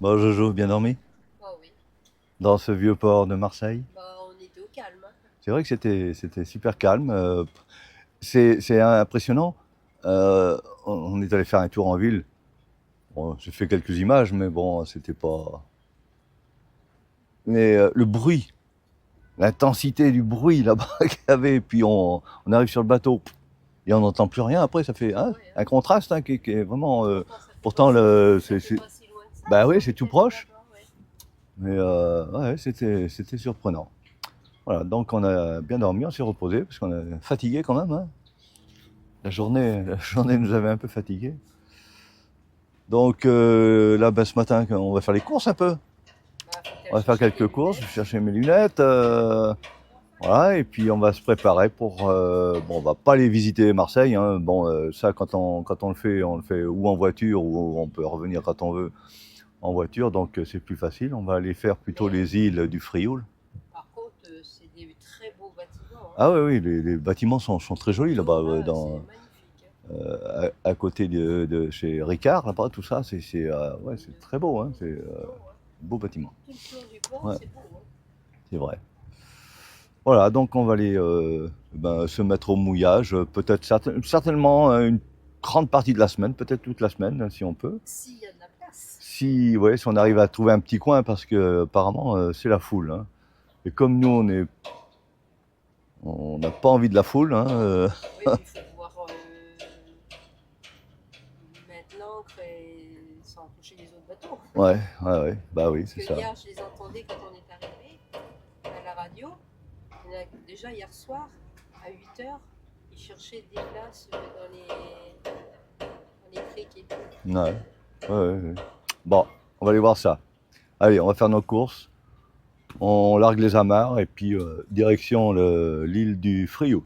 Bon, Jojo, bien dormi? Ah oui, Dans ce vieux port de Marseille? bah on était au calme, hein. C'est vrai que c'était super calme. C'est impressionnant. On est allé faire un tour en ville. Bon, j'ai fait quelques images, mais bon, c'était pas. Mais le bruit, l'intensité du bruit là-bas qu'il y avait, et puis on arrive sur le bateau et on n'entend plus rien. Après, ça fait Ah hein, ouais, hein. un contraste hein, qui est vraiment. Pourtant ça fait pas Pourtant, si, ça c'est, fait pas si loin que ça, bah ils oui, sont c'est tout tellement proche, là-bas, ouais. mais ouais, c'était surprenant. Voilà, donc on a bien dormi, on s'est reposé, parce qu'on est fatigué quand même. Hein. La journée nous avait un peu fatigués. Donc là, ben, ce matin, on va faire les courses un peu. Bah faut On qu'elle va faire chercher des quelques courses, je vais lunettes. chercher mes lunettes. Voilà, et puis on va se préparer pour. Bon, on va pas aller visiter Marseille. Hein. Bon, ça, quand on le fait ou en voiture, ou on peut revenir quand on veut en voiture, donc c'est plus facile. On va aller faire plutôt Mais les îles du Frioul. par contre, c'est des très beaux bâtiments, hein. Ah oui, oui, les bâtiments sont très jolis là-bas, L'eau là, c'est dans, magnifique, hein. à côté de chez Ricard, là-bas, tout ça, ouais, c'est très beau, hein, c'est Beau, hein. beau bâtiment. Tout le tour du pont, Ouais, c'est beau, hein. c'est vrai. Voilà, donc on va aller ben, se mettre au mouillage, peut-être certainement une grande partie de la semaine, peut-être toute la semaine, hein, si on peut. S'il y a de la place. Si, ouais, si on arrive à trouver un petit coin, parce que apparemment c'est la foule. Hein. Et comme nous, on n'a pas envie de la foule, hein, Oui, puis il faut pouvoir mettre l'ancre et sans toucher les autres bateaux. ouais, ouais, ouais, bah oui, Parce c'est que ça. hier, je les entendais quand on est arrivé à la radio. Déjà hier soir, à 8 heures, ils cherchaient des places dans les criques et tout. Ouais, ouais, ouais, ouais. Bon, on va aller voir ça. Allez, on va faire nos courses. On largue les amarres et puis direction l'île du Frioul.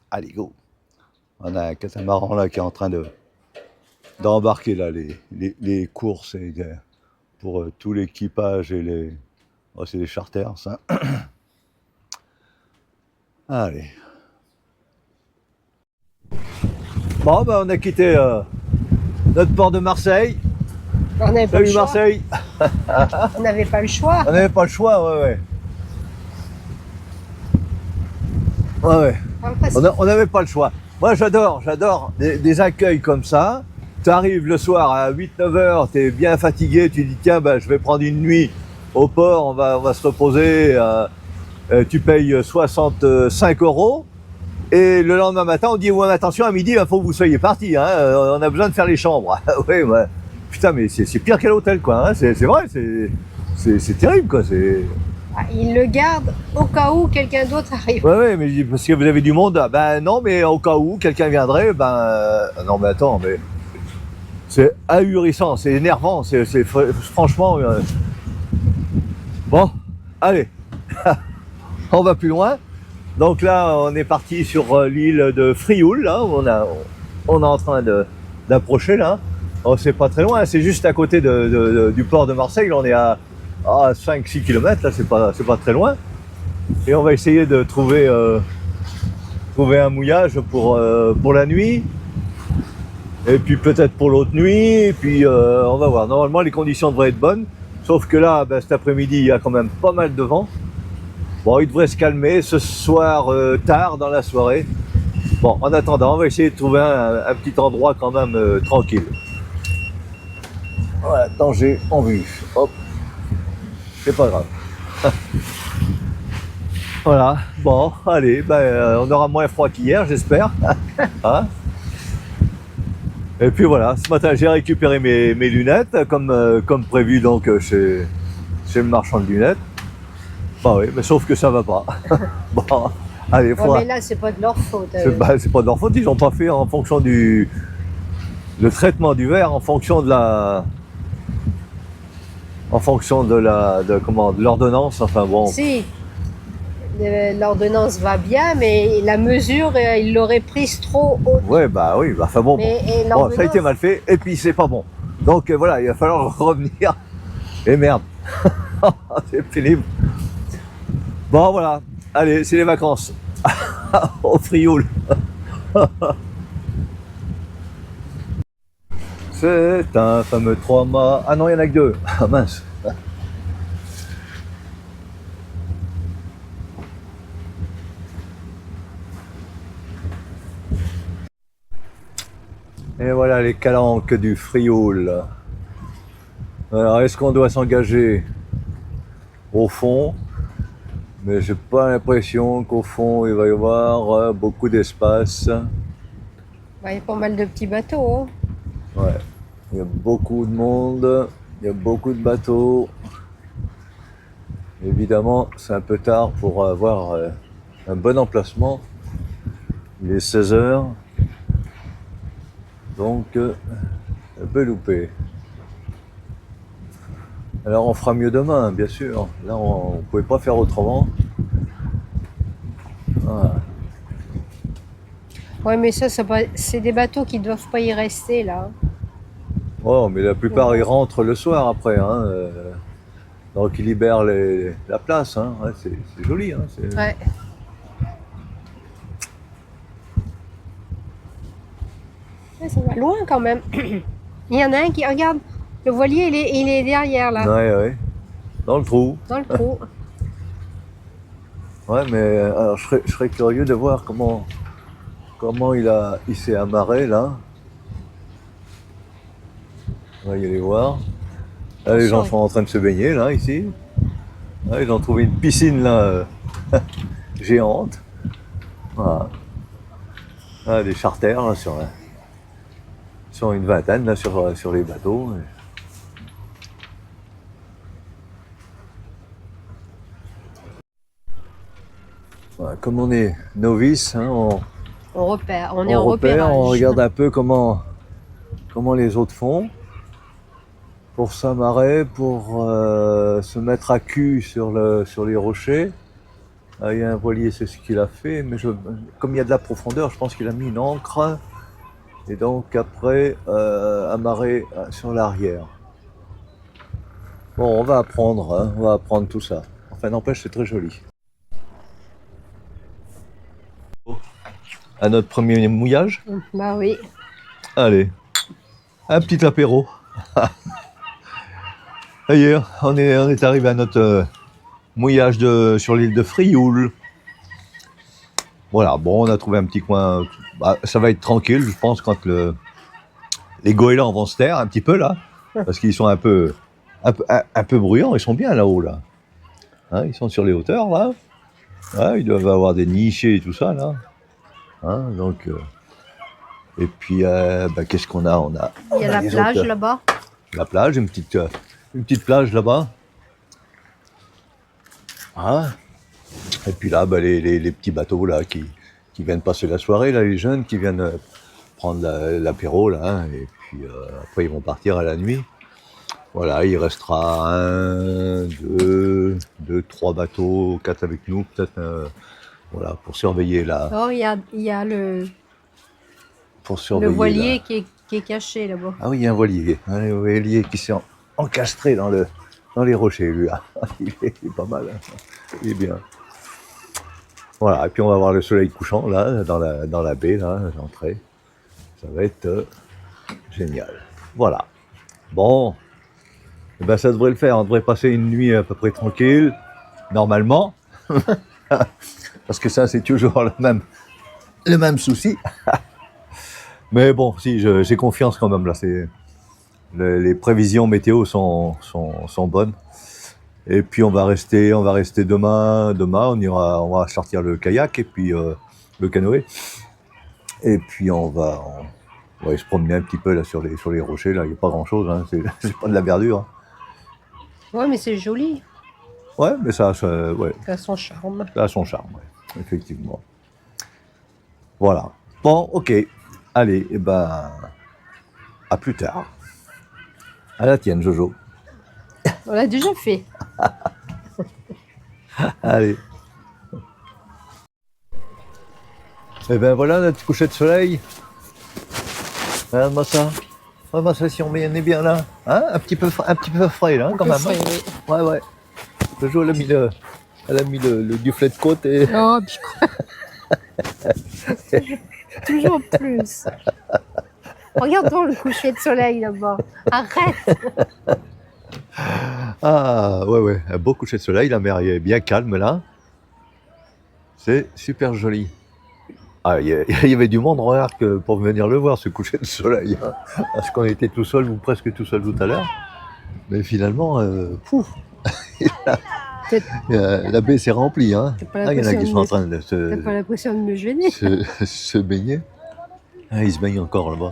Allez, go. On a un catamaran là qui est en train d'embarquer là les courses pour tout l'équipage et les. Oh, c'est des charters, ça. Allez. Bon, ben, on a quitté notre port de Marseille. On n'avait pas le Salut choix. Marseille. On n'avait pas le choix. On n'avait pas le choix, ouais, ouais. Ouais, ouais. On n'avait pas le choix. Moi, j'adore des accueils comme ça. Tu arrives le soir à 8-9 heures, tu es bien fatigué, tu dis tiens, ben, je vais prendre une nuit au port, on va se reposer. Tu payes 65 euros. Et le lendemain matin, on dit ouais, attention, à midi, il faut que vous soyez partis. Hein, on a besoin de faire les chambres. Ouais, ouais. Putain, mais c'est pire qu'à l'hôtel, quoi. Hein, c'est vrai, c'est terrible, quoi. Ils le gardent au cas où quelqu'un d'autre arrive. Ouais, ouais, mais parce que vous avez du monde. Ben non, mais au cas où quelqu'un viendrait, ben non, mais attends, mais c'est ahurissant, c'est énervant, franchement. Bon, allez, on va plus loin. Donc là, on est parti sur l'île de Frioul, là, où on est en train d'approcher, là. Oh, c'est pas très loin, c'est juste à côté du port de Marseille. Là, on est à 5-6 km, là, c'est pas très loin. Et on va essayer de trouver un mouillage pour la nuit. Et puis peut-être pour l'autre nuit. Et puis on va voir. Normalement, les conditions devraient être bonnes. Sauf que là, ben, cet après-midi, il y a quand même pas mal de vent. Bon, il devrait se calmer ce soir tard dans la soirée. Bon, en attendant, on va essayer de trouver un petit endroit quand même tranquille. Voilà, danger en vue. Hop, c'est pas grave. Voilà, bon, allez, ben, on aura moins froid qu'hier, j'espère. Hein. Et puis voilà, ce matin j'ai récupéré mes lunettes, comme prévu donc chez le marchand de lunettes. Bah oui, mais sauf que ça va pas. Bon, allez, Ouais, mais là, c'est pas de leur faute. c'est pas de leur faute, ils n'ont pas fait en fonction le traitement du verre, en fonction de de l'ordonnance, enfin bon. Si, l'ordonnance va bien, mais la mesure, ils l'auraient prise trop haute. Ouais, bah oui, bah, enfin bon, Et bon, ça a été l'ordonnance, mal fait, et puis c'est pas bon. Donc voilà, il va falloir revenir. Et merde, c'est pénible. Bon voilà, allez, c'est les vacances. Au Frioul. C'est un fameux 3-mâts. Ah non, il y en a que 2. Ah mince. Et voilà les calanques du Frioul. Alors, est-ce qu'on doit s'engager au fond? Mais j'ai pas l'impression qu'au fond il va y avoir beaucoup d'espace. Bah, il y a pas mal de petits bateaux. Hein. Ouais, il y a beaucoup de monde, il y a beaucoup de bateaux. Évidemment, c'est un peu tard pour avoir un bon emplacement. Il est 16 h, donc un peu loupé. Alors on fera mieux demain, bien sûr. Là, on ne pouvait pas faire autrement. Voilà. Ouais, mais ça c'est des bateaux qui doivent pas y rester là. Oh, mais la plupart ils rentrent le soir après, hein, donc ils libèrent la place, hein. Ouais, c'est joli, hein, Ouais. Ouais, ça va loin quand même. Il y en a un qui regarde, le voilier il est derrière là, Ouais, ouais. Dans le trou. dans le trou. Ouais, mais alors, je serais curieux de voir comment il s'est amarré là. On va y aller voir. Là, les gens sont en train de se baigner là, ici. Là, ils ont trouvé une piscine là, géante. Voilà. Là, des charters là, sur une vingtaine là, sur les bateaux. Voilà, comme on est novice, hein, On repère, on est on en repère, repérage. on regarde un peu comment les autres font pour s'amarrer, pour se mettre à cul sur les rochers. Ah, il y a un voilier, c'est ce qu'il a fait, mais comme il y a de la profondeur, je pense qu'il a mis une ancre et donc après amarré sur l'arrière. Bon, on va apprendre, hein, on va apprendre tout ça. Enfin, n'empêche, c'est très joli. À notre premier mouillage, Bah oui. allez, un petit apéro. D'ailleurs, on est arrivé à notre mouillage sur l'île de Frioul. Voilà, bon, on a trouvé un petit coin. Bah, ça va être tranquille, je pense, quand les goélands vont se taire un petit peu là, parce qu'ils sont un peu bruyants. Ils sont bien là-haut là. Hein, ils sont sur les hauteurs là. Ouais, ils doivent avoir des nichés et tout ça là. Hein, donc, et puis, bah, qu'est-ce qu'on a? Il y a la plage là-bas. La plage, une petite plage là-bas. Ah. Et puis là, bah, les petits bateaux là qui viennent passer la soirée, là, les jeunes qui viennent prendre l'apéro là, hein, et puis après ils vont partir à la nuit. Voilà, il restera 1, 2, 3 bateaux, 4 avec nous, peut-être, voilà, pour surveiller là. Oh, il y a le voilier qui est caché là-bas. Ah oui, il y a un voilier qui s'est encastré dans les rochers, lui. Ah, il est pas mal, hein. Il est bien. Voilà, et puis on va voir le soleil couchant là, dans la baie, là, l'entrée. Ça va être génial. Voilà. Bon, eh ben ça devrait le faire. On devrait passer une nuit à peu près tranquille, normalement. Parce que ça, c'est toujours le même souci. Mais bon, si, j'ai confiance quand même là. Les prévisions météo sont bonnes. Et puis on va rester demain, on va sortir le kayak et puis le canoë. Et puis on va se promener un petit peu là sur les rochers là, il n'y a pas grand chose, hein. C'est pas de la verdure. Ouais, mais c'est joli. Ouais, mais ça ouais. Ça a son charme. Ça a son charme, ouais, effectivement. Voilà. Bon, ok. Allez, et ben à plus tard. À la tienne, Jojo. On l'a déjà fait. Allez. Et ben voilà notre coucher de soleil. Regarde-moi ça. Regarde-moi ça si on est bien là. Hein, un petit peu frais là, quand même. Frais, Hein. oui. Ouais, ouais. Jojo, elle a mis le duflet de côte et. Oh, puis quoi. Toujours plus. Regardons le coucher de soleil là-bas. Arrête. Ah, ouais, un beau coucher de soleil, la mer est bien calme là. C'est super joli. Ah, il y avait du monde, regarde, pour venir le voir, ce coucher de soleil. Hein. Parce qu'on était tout seul, ou presque tout seul tout à l'heure. Mais finalement, pouf, la baie s'est remplie. Hein. Ah, il y en a qui sont en train de T'as pas l'impression de me gêner? se baigner. Ah, ils se baignent encore là-bas.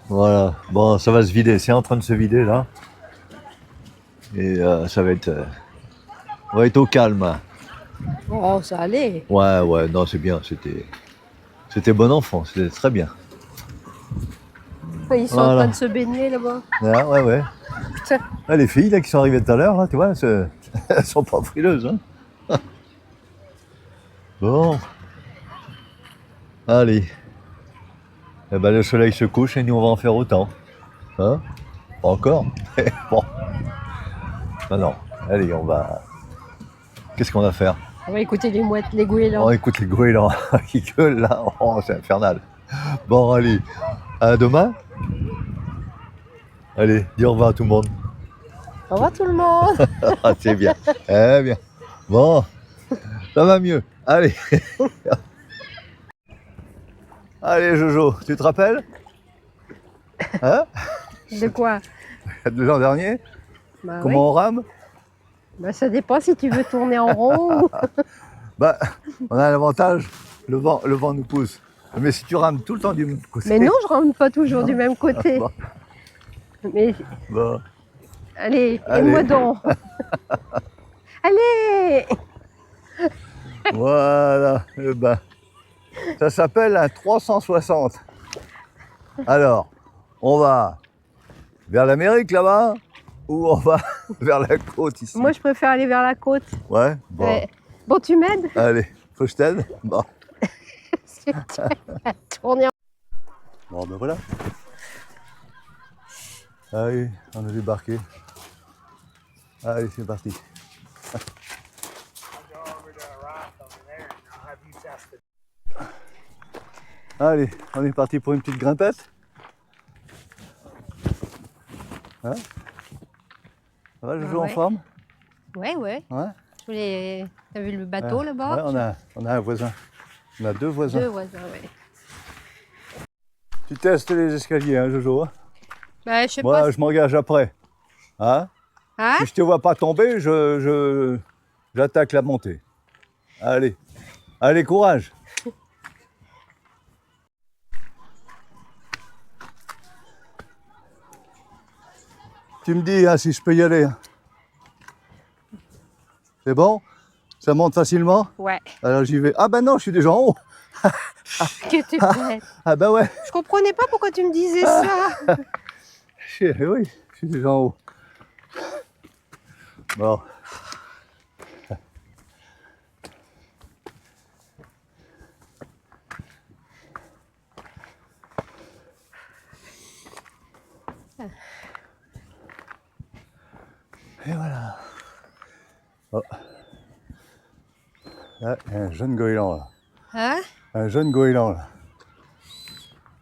Voilà, bon, ça va se vider, c'est en train de se vider là. Et ça va être, on va être au calme. Oh, ça allait. Ouais, non, c'est bien, c'était bon enfant, c'était très bien. Ils sont en train de se baigner là-bas. Ah, ouais. Ah, les filles là qui sont arrivées tout à l'heure, là, tu vois, elles sont pas frileuses. Hein. Bon. Allez. Eh ben, le soleil se couche et nous on va en faire autant. Hein? Pas encore. Bon. Non. Allez, on va. Qu'est-ce qu'on va faire? On va écouter les mouettes, les goélands. On écoute les goélands qui gueulent là. Oh, c'est infernal. Bon, allez. À demain. Allez, dis au revoir à tout le monde. Au revoir tout le monde. Ah, c'est bien. Eh bien. Bon, ça va mieux. Allez. Allez, Jojo, tu te rappelles? Hein? De quoi? De l'an dernier? Bah, Comment on rame? Bah, ça dépend si tu veux tourner en rond ou... Bah, on a l'avantage, le vent nous pousse. Mais si tu rames tout le temps du même côté... Mais non, je rentre pas toujours du même côté. Bon. Mais Bon. allez, aide-moi donc. Allez. Voilà. Eh ben, ça s'appelle un 360. Alors, on va vers l'Amérique là-bas ou on va vers la côte ici? Moi, je préfère aller vers la côte. Ouais, bon. Ouais. Bon, tu m'aides? Allez, faut que je t'aide? Bon. Tourner en... Bon, ben voilà. Allez, on a débarqué. Allez, c'est parti. Allez, on est parti pour une petite grimpette. Hein? Ça va, Jojo, en forme? Ouais. Ouais. T'as vu le bateau là-bas? Ouais, on a un voisin. On a deux voisins. Deux voisins, ouais. Tu testes les escaliers, hein, Jojo? Hein? Bah, je sais Moi, pas. je m'engage après. Hein? Hein? Si je te vois pas tomber, j'attaque la montée. Allez, courage. Tu me dis hein, si je peux y aller. Hein. C'est bon? Ça monte facilement? Ouais. Alors j'y vais. Ah ben non, je suis déjà en haut. Que tu fais? Ah ben ouais. Je comprenais pas pourquoi tu me disais ça. Oui, je suis déjà en haut. Bon. Et voilà. Oh. Là, il y a un jeune goéland là. Hein? Un jeune goéland là.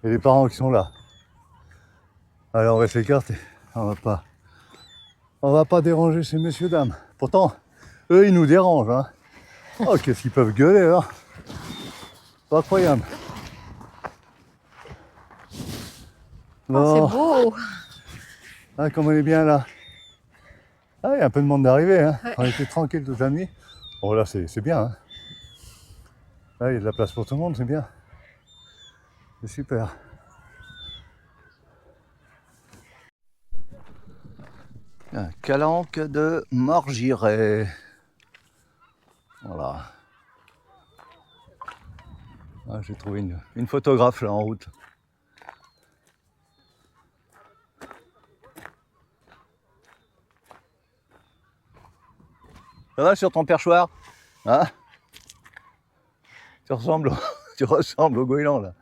Et les parents qui sont là. Alors on va s'écarter. On va pas déranger ces messieurs dames. Pourtant, eux ils nous dérangent. Hein. Oh qu'est-ce qu'ils peuvent gueuler là. Pas incroyable. Oh, c'est beau. Ah, comme on est bien là. Ah, il y a un peu de monde d'arrivée. Hein. Ouais. On était tranquille toute la nuit. Bon là c'est bien. Hein. Là il y a de la place pour tout le monde, c'est bien. C'est super. Un calanque de Morgiret. Voilà. Ah, j'ai trouvé une photographe là en route. Ça va sur ton perchoir? Hein? Tu ressembles au goéland là.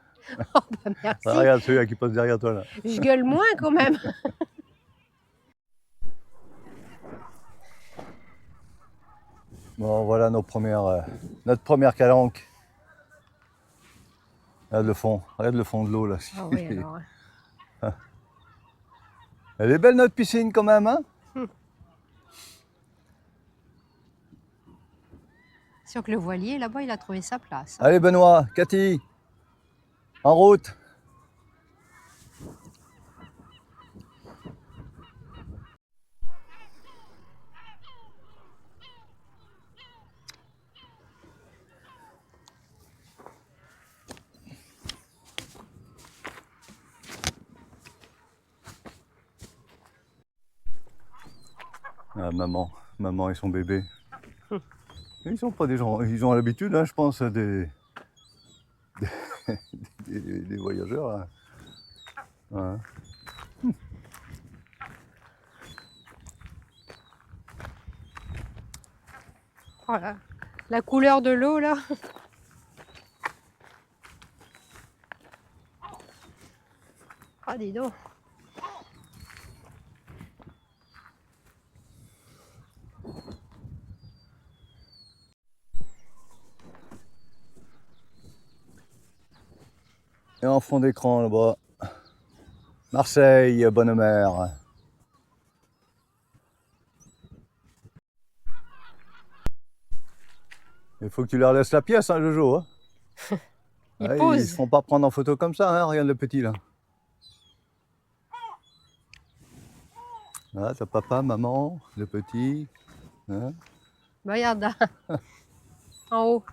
Oh, bah, merci. Ah, regarde celui-là qui passe derrière toi là. Je gueule moins quand même. Bon, voilà notre première calanque. Regarde le fond de l'eau là. Ah oui, alors. Elle est belle notre piscine quand même, hein? Sûr que le voilier, là-bas, il a trouvé sa place. Allez Benoît, Cathy, en route. Ah, maman et son bébé. Ils sont pas des gens, ils ont l'habitude, hein, je pense, des voyageurs. Là. Ouais. Voilà. La couleur de l'eau, là. Ah, dis donc. Et en fond d'écran là-bas, Marseille, Bonne-Mère. Il faut que tu leur laisses la pièce, hein, Jojo. Hein. Ils Ils posent. se font pas prendre en photo comme ça, hein, regarde le petit là. Ah, t'as papa, maman, le petit. Hein. Bah, regarde là. En haut.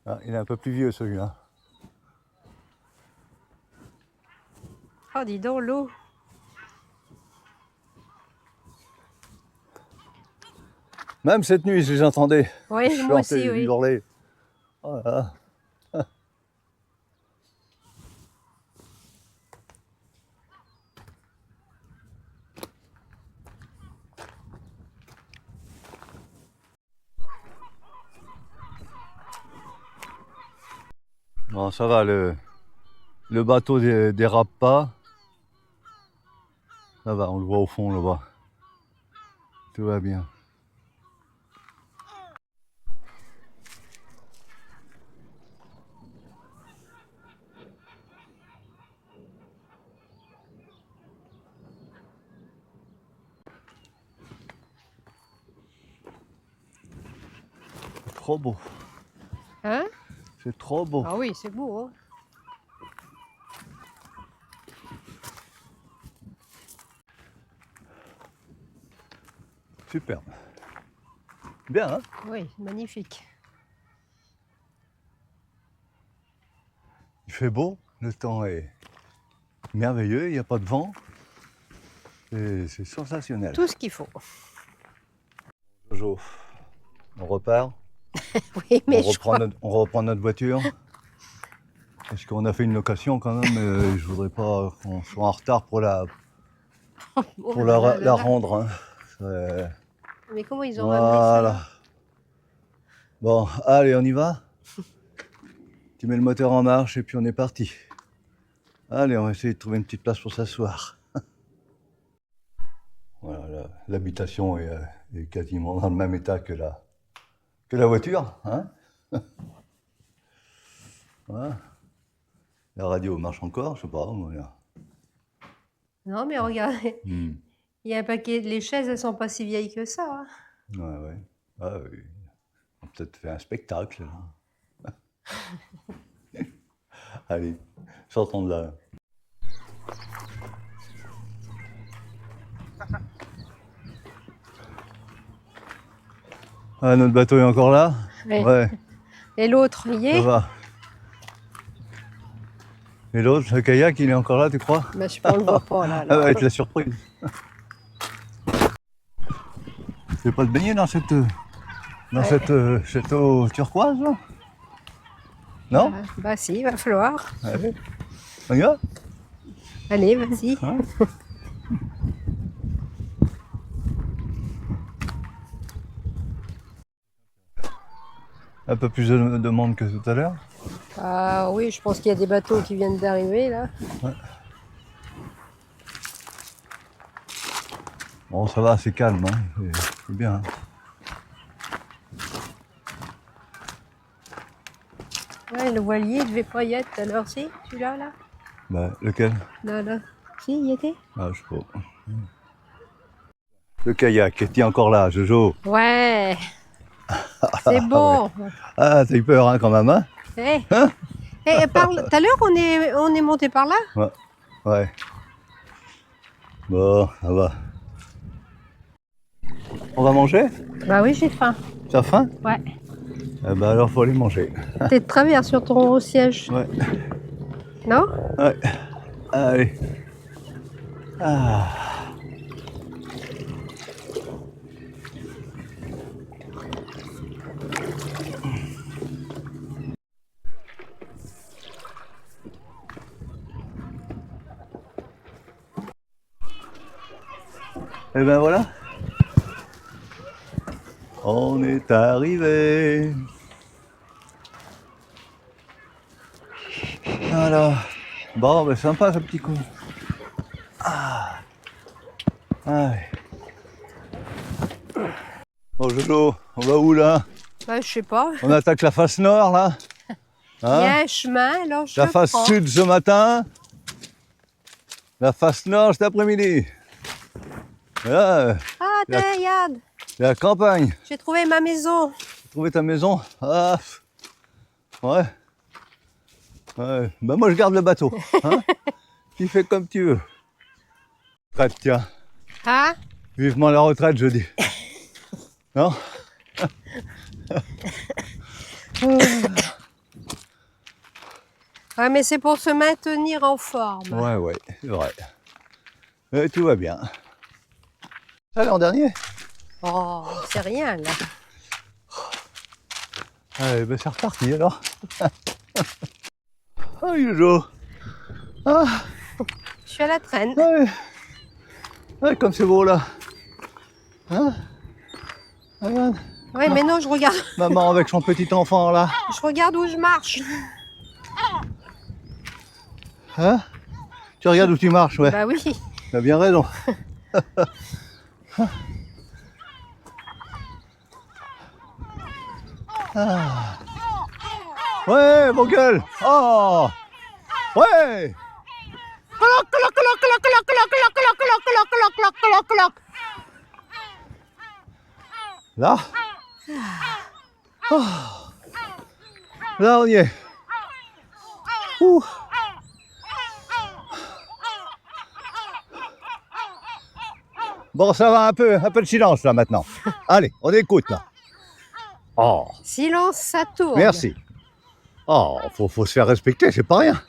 Ah, il est un peu plus vieux celui-là. Oh, dis donc, l'eau. Même cette nuit, je les entendais. Oui, moi aussi, chanter, oui. hurler. Oh là là. Bon, ça va, le bateau dérape pas. Ça va, on le voit au fond là-bas. Tout va bien. C'est trop beau. Hein? C'est trop beau. Ah oui, c'est beau, hein? Superbe. Bien, hein? Oui, magnifique. Il fait beau, le temps est merveilleux, il n'y a pas de vent. C'est sensationnel. Tout ce qu'il faut. Jojo, on repart. Oui, mais je crois... On reprend notre voiture. Parce qu'on a fait une location quand même, je voudrais pas qu'on soit en retard pour la Oh là là là là. rendre. Hein. Mais comment ils ont ramené ça? Voilà. Bon, allez, on y va. Tu mets le moteur en marche et puis on est parti. Allez, on va essayer de trouver une petite place pour s'asseoir. Voilà, l'habitation est quasiment dans le même état que la voiture. Hein. Voilà. La radio marche encore, je sais pas. Voilà. Non, mais regardez. Il y a un paquet... Les chaises, elles sont pas si vieilles que ça. Hein. Ouais, ouais. Ah, oui. On a peut-être fait un spectacle. Là. Allez, sortons de là. Ah, notre bateau est encore là? Ouais. Ouais. Et l'autre, il y Ça est? va. Et l'autre, le kayak, il est encore là, tu crois? Ben, je ne le vois pas là. Ça va être la surprise. Tu veux pas te baigner dans cette eau turquoise là? Non? Bah si, il va falloir. Allez. On y va? Allez, vas-y. Hein? Un peu plus de monde que tout à l'heure. Ah oui, je pense qu'il y a des bateaux qui viennent d'arriver là. Ouais. Bon, ça va, c'est calme, hein. C'est bien. Ouais, le voilier, il devait pas y être alors, si, celui-là, là? Bah, lequel? Là. Si, il y était? Ah, je sais pas. Le kayak, t'es encore là, Jojo. Ouais, c'est Ah, bon. ouais. Ah, t'as eu peur, hein, quand même, hein? Eh, Hein? tout à l'heure, on est monté par là? Ouais. Ouais. Bon, ça va. On va manger? Bah oui, j'ai faim. T'as faim? Ouais. Eh ben alors, faut aller manger. T'es de travers sur ton siège, Ouais. non? Ouais. Allez. Ah. Et ben voilà. On est arrivé. Voilà. Bon, ben sympa ce petit coup. Ah. Allez. Bon Jojo, on va où là? Bah, je sais pas. On attaque la face nord là? Il y Hein? a un chemin, alors je La le face prends. sud ce matin. La face nord cet après-midi. Là, Ah, tiens, regarde, c'est la campagne. j'ai trouvé ma maison. Trouver ta maison? Ah. Ouais. Ouais. Ben moi je garde le bateau. Hein? Tu fais comme tu veux. Retraite, tiens. Ah, Vivement la retraite, je dis. Non? ouais, mais c'est pour se maintenir en forme. Ouais, ouais, c'est vrai. Et tout va bien. Ça, l'an dernier? Oh, c'est rien, là. Allez, ben c'est reparti alors. Ah, Jojo. Ah, Je suis à la traîne. ouais. Ouais, comme c'est beau là. Hein? Regarde. Oui, mais non, je regarde Maman avec son petit enfant là. où je marche. Hein? Tu regardes où tu marches, ouais. Bah oui. T'as bien raison. Ah. Ouais, mon gueule. Oh. Ouais. Là. Oh. Là, on y est. Ouh. Bon, ça va un peu de silence là maintenant. Allez, on écoute là. Oh, Silence, ça tourne. merci. Oh, faut se faire respecter, c'est pas rien.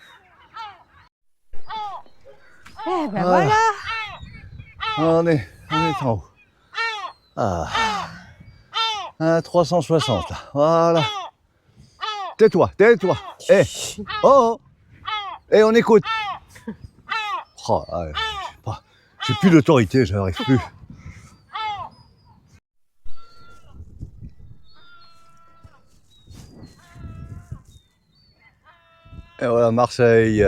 Eh ben voilà. On est en haut. Ah. 360 là. Voilà. Tais-toi. Eh. Oh. Eh, on écoute. Oh, j'ai plus d'autorité, j'arrive plus. Et voilà, Marseille.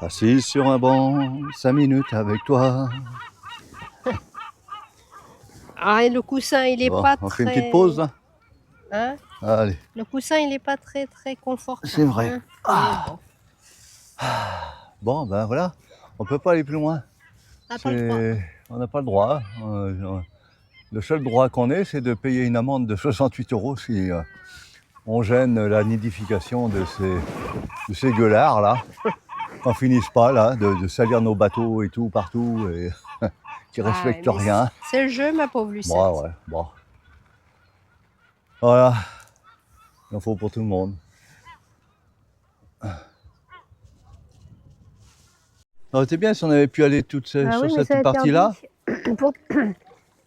Assis sur un banc, 5 minutes avec toi. Ah, et le coussin, il est Bon, pas on très... fait une petite pause là. Hein? Allez. Le coussin, il est pas très confortable. C'est vrai. Hein? Ah. Bon. Bon, ben voilà, on peut pas aller plus loin. T'as pas le droit. On n'a pas le droit. Le seul droit qu'on ait, c'est de payer une amende de 68 € si on gêne la nidification de ces gueulards là. Qu'on finisse pas là, de salir nos bateaux et tout partout, et qui respectent mais rien. C'est le jeu, ma pauvre Lucette. Bon, ouais, bon. Voilà, il en faut pour tout le monde. Ça aurait été bien si on avait pu aller sur cette partie-là.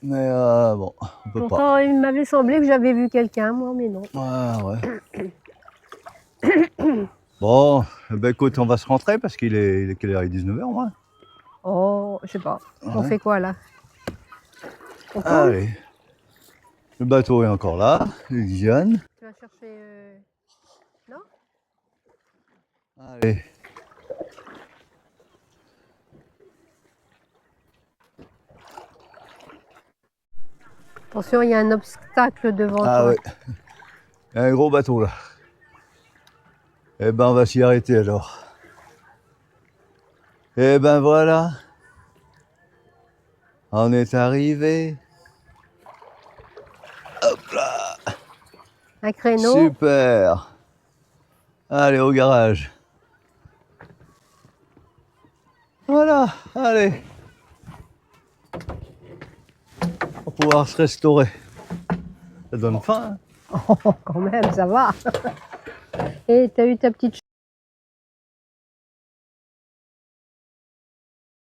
Mais bon, on peut pas. Pourtant, il m'avait semblé que j'avais vu quelqu'un, moi, mais non. Ouais. Bon, ben écoute, on va se rentrer parce qu'il est quelle heure? Il est 19h moins. Oh, je sais pas. On Ouais. fait quoi là? On tourne? Allez. Le bateau est encore là, il visionne. Tu vas chercher. Non? Allez. Attention, il y a un obstacle devant Ah toi. ouais. Il y a un gros bateau là. Eh ben on va s'y arrêter alors. Eh ben voilà. On est arrivé. Hop là. Un créneau. Super. Allez au garage. Voilà, allez. On va pouvoir se restaurer. Ça donne faim. Hein. Oh, quand même, ça va. Et t'as eu ta petite